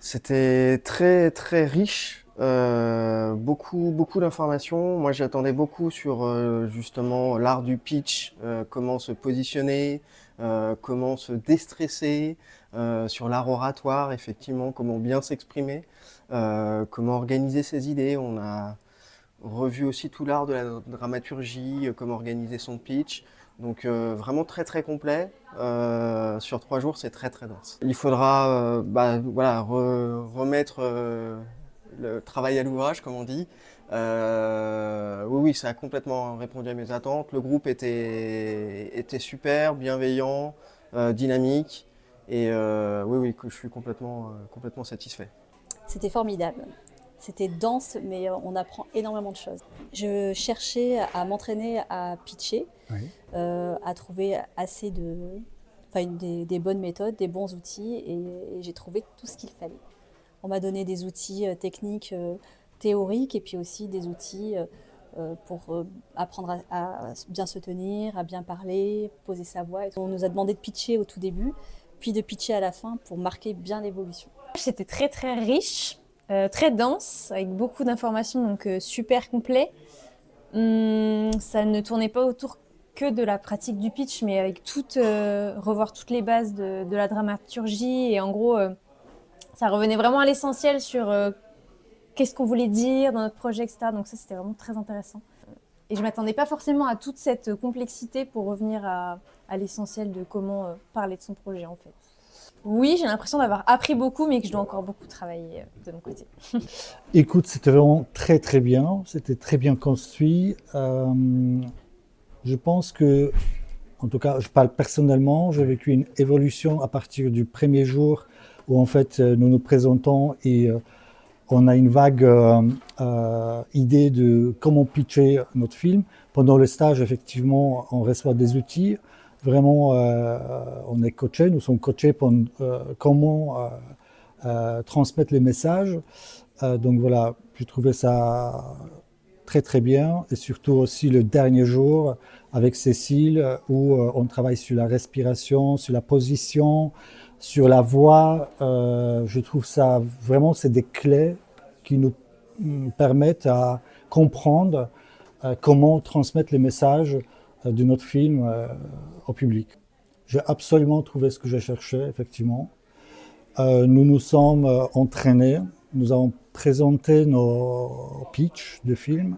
C'était très très riche, beaucoup d'informations. Moi, j'attendais beaucoup sur justement l'art du pitch, comment se positionner, comment se déstresser, sur l'art oratoire, effectivement, comment bien s'exprimer, comment organiser ses idées. On a revu aussi tout l'art de la dramaturgie, comment organiser son pitch. Donc vraiment très très complet. Sur 3 jours, c'est très très dense. Il faudra voilà, remettre le travail à l'ouvrage, comme on dit. Oui, oui, ça a complètement répondu à mes attentes. Le groupe était super, bienveillant, dynamique. Et oui, oui, que je suis complètement satisfait. C'était formidable. C'était dense, mais on apprend énormément de choses. Je cherchais à m'entraîner à pitcher, Oui. à trouver assez de, enfin, des bonnes méthodes, des bons outils, et j'ai trouvé tout ce qu'il fallait. On m'a donné des outils techniques, théoriques, et puis aussi des outils pour apprendre à bien se tenir, à bien parler, poser sa voix. On nous a demandé de pitcher au tout début, puis de pitcher à la fin pour marquer bien l'évolution. C'était très très riche, très dense, avec beaucoup d'informations, donc super complet. Ça ne tournait pas autour que de la pratique du pitch, mais avec revoir toutes les bases de la dramaturgie. Et en gros, ça revenait vraiment à l'essentiel sur qu'est-ce qu'on voulait dire dans notre projet, etc. Donc ça, c'était vraiment très intéressant. Et je ne m'attendais pas forcément à toute cette complexité pour revenir à l'essentiel de comment parler de son projet, en fait. Oui, j'ai l'impression d'avoir appris beaucoup, mais que je dois encore beaucoup travailler de mon côté. Écoute, c'était vraiment très très bien, c'était très bien construit. Je pense que, en tout cas, je parle personnellement, j'ai vécu une évolution à partir du premier jour où en fait nous nous présentons et on a une vague idée de comment pitcher notre film. Pendant le stage, effectivement, on reçoit des outils. Vraiment, on est coaché, nous sommes coachés pour comment transmettre les messages. Donc voilà, j'ai trouvé ça très très bien. Et surtout aussi le dernier jour avec Cécile où on travaille sur la respiration, sur la position, sur la voix. Je trouve ça vraiment, c'est des clés qui nous permettent à comprendre comment transmettre les messages de notre film au public. J'ai absolument trouvé ce que je cherchais, effectivement. Nous nous sommes entraînés, nous avons présenté nos pitchs de films,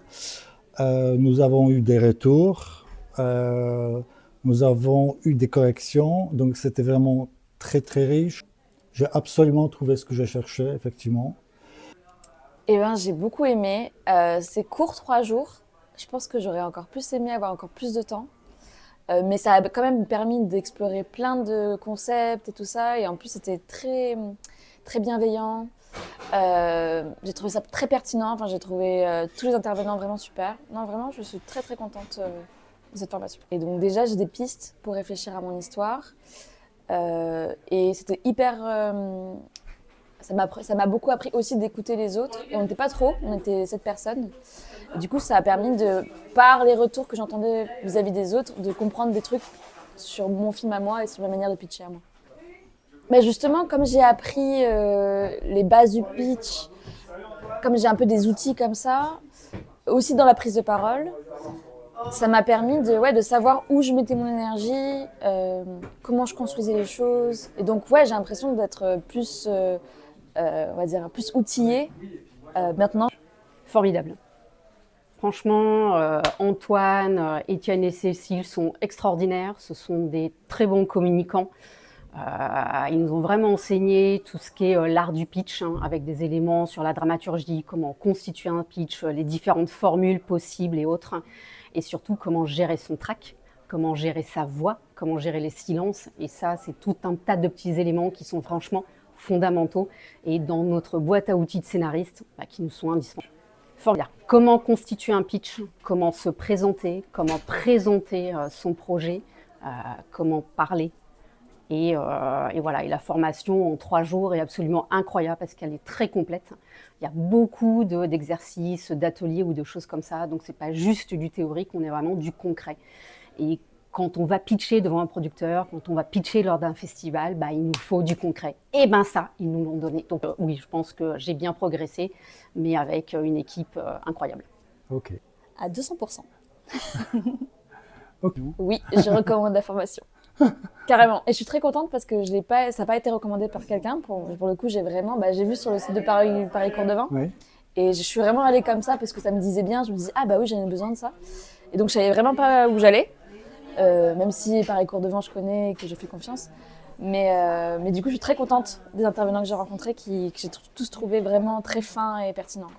nous avons eu des retours, nous avons eu des corrections, donc c'était vraiment très très riche. J'ai absolument trouvé ce que je cherchais, effectivement. Eh ben, j'ai beaucoup aimé. C'est court, 3 jours. Je pense que j'aurais encore plus aimé avoir encore plus de temps. Mais ça a quand même permis d'explorer plein de concepts et tout ça. Et en plus, c'était très, très bienveillant. J'ai trouvé ça très pertinent. Enfin, j'ai trouvé tous les intervenants vraiment super. Non, vraiment, je suis très, très contente de cette formation. Et donc, déjà, j'ai des pistes pour réfléchir à mon histoire. Et c'était hyper. Ça m'a beaucoup appris aussi d'écouter les autres. Et on n'était pas trop, on était 7 personnes. Et du coup, ça a permis de, par les retours que j'entendais vis-à-vis des autres, de comprendre des trucs sur mon film à moi et sur ma manière de pitcher à moi. Mais justement, comme j'ai appris les bases du pitch, comme j'ai un peu des outils comme ça, aussi dans la prise de parole, ça m'a permis de savoir où je mettais mon énergie, comment je construisais les choses. Et donc, ouais, j'ai l'impression d'être plus, on va dire, plus outillée maintenant. Formidable. Franchement, Antoine, Étienne et Cécile sont extraordinaires. Ce sont des très bons communicants. Ils nous ont vraiment enseigné tout ce qui est l'art du pitch, hein, avec des éléments sur la dramaturgie, comment constituer un pitch, les différentes formules possibles et autres, hein, et surtout comment gérer son track, comment gérer sa voix, comment gérer les silences. Et ça, c'est tout un tas de petits éléments qui sont franchement fondamentaux et dans notre boîte à outils de scénaristes qui nous sont indispensables. Formidable. Comment constituer un pitch, comment se présenter, comment présenter son projet, comment parler. Et voilà, et la formation en 3 jours est absolument incroyable parce qu'elle est très complète. Il y a beaucoup d'exercices, d'ateliers ou de choses comme ça. Donc, ce n'est pas juste du théorique, on est vraiment du concret. Et quand on va pitcher devant un producteur, quand on va pitcher lors d'un festival, bah, il nous faut du concret. Et ben ça, ils nous l'ont donné. Donc oui, je pense que j'ai bien progressé, mais avec une équipe incroyable. Ok. À 200%. Oui, je recommande la formation. Carrément. Et je suis très contente parce que ça n'a pas été recommandé par quelqu'un. Pour le coup, j'ai vu sur le site de Paris Cours de Vin. Ouais. Et je suis vraiment allée comme ça parce que ça me disait bien. Je me disais, ah bah oui, j'en ai besoin de ça. Et donc, je savais vraiment pas où j'allais. Même si Paris Cours de Vin, je connais et que je fais confiance. Mais du coup, je suis très contente des intervenants que j'ai rencontrés que j'ai tous trouvés vraiment très fins et pertinents.